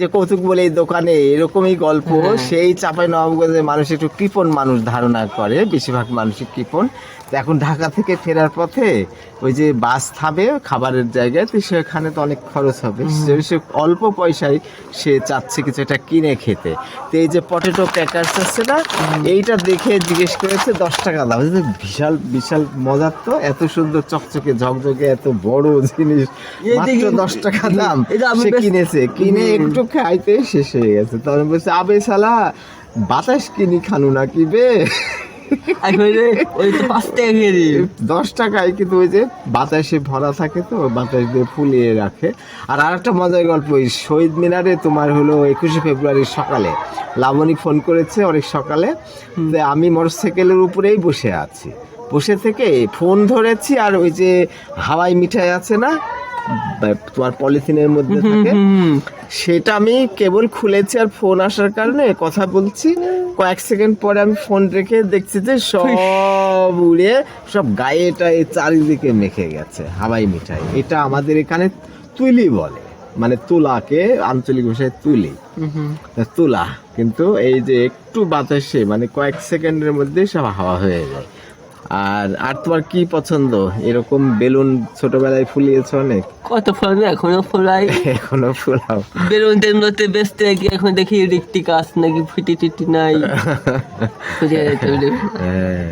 যে কৌতুক বলে এই দোকানে এরকমই গল্প, সেই চাঁপাইনবাবগঞ্জের মানুষ একটু কৃপণ মানুষ ধারণা করে, বেশিরভাগ মানুষই কৃপণ। তো এখন ঢাকা থেকে ফেরার পথে ওই যে বাস থামে খাবারের জায়গায়, তো সেখানে তো অনেক খরচ হবে, সে অল্প পয়সায় সে চাচ্ছে কিছু একটা কিনে খেতে। তো এই যে পটেটো প্যাকার্স আছে না, এইটা দেখে জিজ্ঞেস করেছে 10 টাকা দাম। বিশাল বিশাল মজার তো, এত সুন্দর চকচকে ঝকঝকে এত বড় জিনিস, মাত্র 10 টাকা দাম। সে কিনেছে, কিনে একটু খাইতে শেষ হয়ে গেছে। তখন বলছে, আবে শালা বাতাস কিনি খানু না কি বে, 10 টাকায়, কিন্তু ওই যে বাতাসে ভরা থাকে তো, বাতাস দিয়ে ফুলিয়ে রাখে। আর আরেকটা মজার গল্প, ওই শহীদ মিনারে তোমার হলো 21শে ফেব্রুয়ারির সকালে লাবণী ফোন করেছে অনেক সকালে, যে আমি মোটরসাইকেলের উপরেই বসে আছি, বসে থেকে ফোন ধরেছি, আর ওই যে হাওয়াই মিঠাই আছে না তোমার পলিথিনের মধ্যে থাকে, সেটা আমি কেবল খুলেছি, আর ফোন আসার কারণে কথা বলছি। কয়েক সেকেন্ড পরে আমি ফোন রেখে দেখছি যে সব উড়ে সব গায়ে টায়ে চারিদিকে মেখে গেছে হাওয়াই মিঠাই। এটা আমাদের এখানে তুলি বলে, মানে তুলাকে আঞ্চলিক ভাষায় তুলি, তুলা। কিন্তু এই যে একটু বাতাসে মানে কয়েক সেকেন্ডের মধ্যে সব হাওয়া হয়ে যায়। আর তোমার কি পছন্দ? এরকম বেলুন ছোটবেলায় ফুলিয়েছ অনেক? কত ফোলাই, এখনো ফোলাই, এখনো ফুলাও? বেলুন টেলুনতে বেচতে গিয়ে এখন দেখি রিক্তি কাজ নাকি ফিটি টিটি নাই। হ্যাঁ।